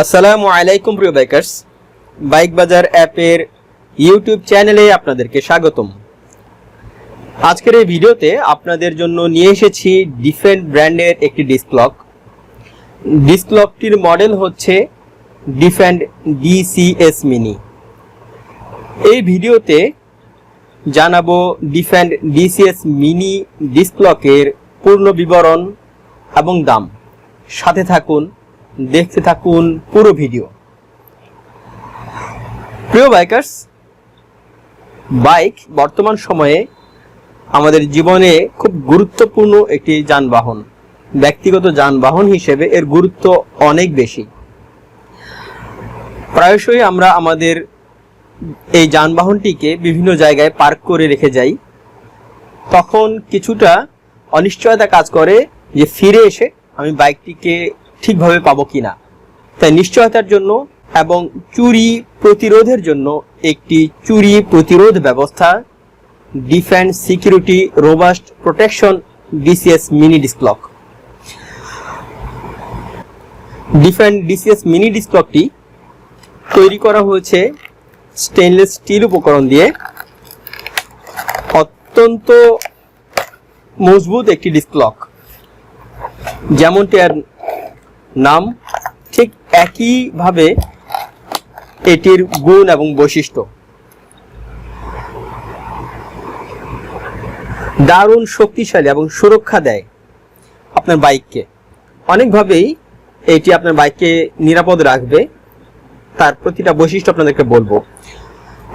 আসসালামু আলাইকুম প্রিয় বাইকার্স, বাইক বাজার অ্যাপের ইউটিউব চ্যানেলে আপনাদেরকে স্বাগতম। আজকের এই ভিডিওতে আপনাদের জন্য নিয়ে এসেছি ডিফেন্ড ব্র্যান্ডের একটি ডিস্ক লক। ডিস্ক লকটির মডেল হচ্ছে ডিফেন্ড DCS মিনি। এই ভিডিওতে জানাবো ডিফেন্ড DCS মিনি ডিস্ক লকের পূর্ণ বিবরণ এবং দাম। সাথে থাকুন, দেখতে থাকুন পুরো ভিডিও। প্রিয় বাইকার্স, বাইক বর্তমান সময়ে আমাদের জীবনে খুব গুরুত্বপূর্ণ একটি যানবাহন। ব্যক্তিগত যানবাহন হিসেবে এর গুরুত্ব অনেক বেশি। প্রায়শই আমরা আমাদের এই যানবাহনটিকে বিভিন্ন জায়গায় পার্ক করে রেখে যাই। তখন কিছুটা অনিশ্চয়তা কাজ করে যে ফিরে এসে আমি বাইকটিকে ঠিকভাবে পাবো কিনা। তাই নিশ্চয়তার জন্য এবং চুরি প্রতিরোধের জন্য একটি চুরি প্রতিরোধ ব্যবস্থা defend security robust protection DCS mini disc lock. Defend DCS mini disc লকটি তৈরি করা হয়েছে স্টেনলেস স্টিল উপকরণ দিয়ে। অত্যন্ত মজবুত একটি ডিস্ক লক। যেমনটি এর নাম, ঠিক একইভাবে এটির গুণ এবং বৈশিষ্ট্য। দারুণ শক্তিশালী এবং সুরক্ষা দেয় আপনার বাইককে। অনেকভাবেই এটি আপনার বাইককে নিরাপদ রাখবে। তার প্রতিটা বৈশিষ্ট্য আপনাদেরকে বলবো।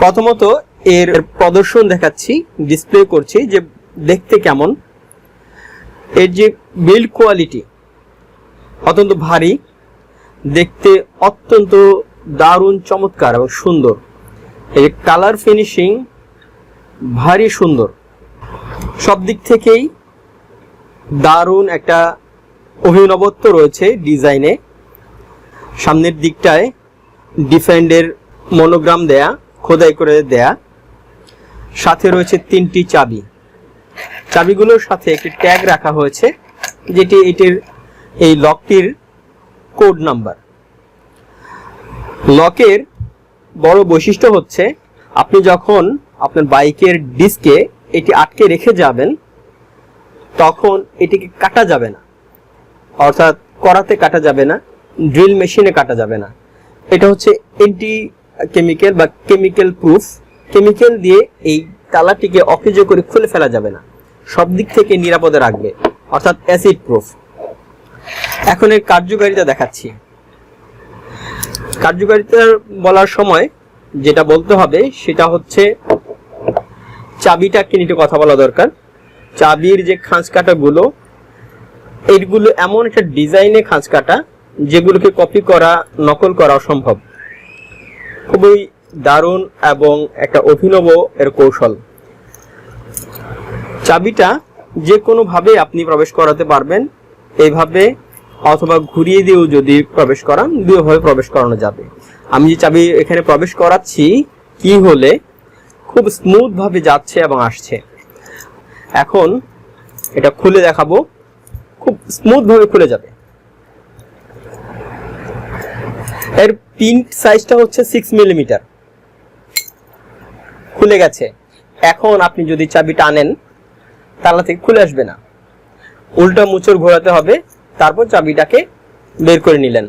প্রথমত এর প্রদর্শন দেখাচ্ছি, ডিসপ্লে করছি যে দেখতে কেমন। এর যে বিল্ড কোয়ালিটি অত্যন্ত ভারী, দেখতে অত্যন্ত দারুণ চমৎকার এবং সুন্দর। এই কালার ফিনিশিং ভারী সুন্দর। সব দিক থেকেই দারুণ একটা অভিনবত্ব রয়েছে ডিজাইনে। সামনের দিকটায় ডিফেন্ডের মনোগ্রাম দেয়া, খোদাই করে দেয়া। সাথে রয়েছে 3টি চাবি। চাবিগুলোর সাথে একটি ট্যাগ রাখা হয়েছে, যেটি এটির এই লকটির কোড নাম্বার। লকের বড় বৈশিষ্ট্য হচ্ছে আপনি যখন আপনার বাইকের ডিস্কে এটি আটকে রেখে যাবেন তখন এটিকে কাটা যাবে না, অর্থাৎ করাতে কাটা যাবে না, ড্রিল মেশিনে কাটা যাবে না। এটা হচ্ছে এন্টি কেমিক্যাল বা কেমিক্যাল প্রুফ। কেমিক্যাল দিয়ে এই তালাটিকে অকেজো করে খুলে ফেলা যাবে না। সব দিক থেকে নিরাপদে রাখবে, অর্থাৎ অ্যাসিড প্রুফ। এখন এর কার্যকারিতা দেখাচ্ছি। কার্যকারিতা বলার সময় যেটা বলতে হবে সেটা হচ্ছে চাবিটাকে নিয়ে কথা বলা দরকার। চাবির যে খাঁজ কাটাগুলো, এইগুলো এমন একটা ডিজাইনে খাঁজ কাটা যেগুলোকে কপি করা, নকল করা অসম্ভব। খুবই দারুণ এবং একটা অভিনব এর কৌশল। চাবিটা যে কোনো ভাবে আপনি প্রবেশ করাতে পারবেন, এইভাবে অথবা ঘুরিয়ে দিয়েও যদি প্রবেশ করান, দুইভাবে প্রবেশ করানো যাবে। আমি যে চাবি এখানে প্রবেশ করাচ্ছি কি হলে খুব স্মুথ ভাবে যাচ্ছে এবং আসছে। এখন এটা খুলে দেখাবো, খুব স্মুথ ভাবে খুলে যাবে। এর পিন সাইজটা হচ্ছে 6 মিলিমিটার। খুলে গেছে। এখন আপনি যদি চাবি টানেন তালা থেকে খুলে আসবে না, উল্টা মুচড় ঘোরাতে হবে, তারপর চাবিটাকে বের করে নিলেন।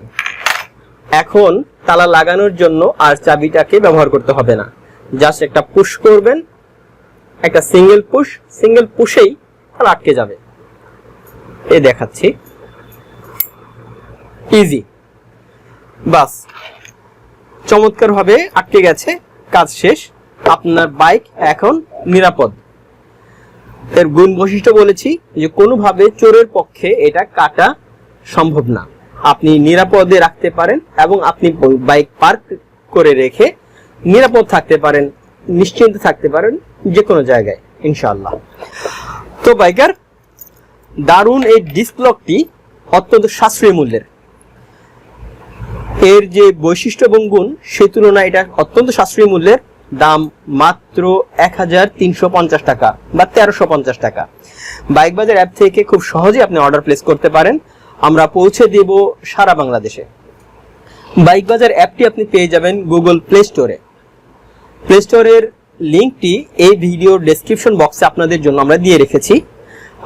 এখন তালা লাগানোর জন্য আর চাবিটাকে ব্যবহার করতে হবে না, জাস্ট একটা পুশ করবেন, একটা সিঙ্গেল পুশ, সিঙ্গেল পুশেই তালা আটকে যাবে। এই দেখাচ্ছি, ইজি, বাস চমৎকার ভাবে আটকে গেছে, কাজ শেষ। আপনার বাইক এখন নিরাপদ। এর গুণ বৈশিষ্ট্য বলেছি যে কোনোভাবে চোরের পক্ষে এটা কাটা সম্ভব না। আপনি নিরাপদে রাখতে পারেন এবং আপনি বাইক পার্ক করে রেখে নিরাপদ থাকতে পারেন, নিশ্চিন্তে থাকতে পারেন যে কোনো জায়গায় ইনশাআল্লাহ। তো বাইকার, দারুণ এই ডিস্ক লকটি অত্যন্ত সাশ্রয়ী মূল্যের। এর যে বৈশিষ্ট্য এবং গুণ সে তুলনায় এটা অত্যন্ত সাশ্রয়ী মূল্যের। দাম মাত্র 1350 টাকা বা 1350 টাকা। বাইক বাজার অ্যাপ থেকে খুব সহজে আপনি অর্ডার প্লেস করতে পারেন। আমরা পৌঁছে দেব সারা বাংলাদেশে। বাইক বাজার অ্যাপটি আপনি পেয়ে যাবেন গুগল প্লে স্টোরে। প্লে স্টোরের লিঙ্কটি এই ভিডিওর ডেসক্রিপশন বক্সে আপনাদের জন্য আমরা দিয়ে রেখেছি।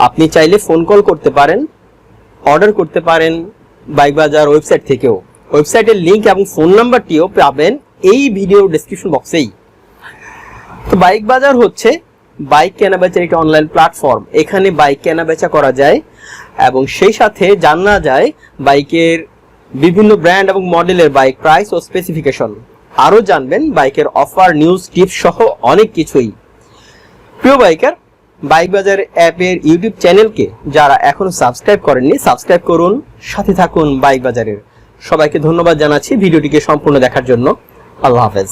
আপনি চাইলে ফোন কল করতে পারেন, অর্ডার করতে পারেন বাইক বাজার ওয়েবসাইট থেকেও। ওয়েবসাইটের লিঙ্ক এবং ফোন নাম্বারটিও পাবেন এই ভিডিওর ডেসক্রিপশন বক্সেই। তো বাইক বাজার হচ্ছে বাইক কেনাবেচার একটি অনলাইন প্ল্যাটফর্ম। এখানে বাইক কেনাবেচা করা যায় এবং সেই সাথে জানা যায় বাইকের বিভিন্ন ব্র্যান্ড এবং মডেলের বাইক প্রাইস ও স্পেসিফিকেশন। আরও জানবেন বাইকের অফার, নিউজ, টিপস সহ অনেক কিছুই। প্রিয় বাইকার, বাইক বাজার অ্যাপের ইউটিউব চ্যানেলকে যারা এখনো সাবস্ক্রাইব করেননি, সাবস্ক্রাইব করুন, সাথে থাকুন বাইক বাজারের। সবাইকে ধন্যবাদ জানাচ্ছি ভিডিওটিকে সম্পূর্ণ দেখার জন্য। আল্লাহ হাফেজ।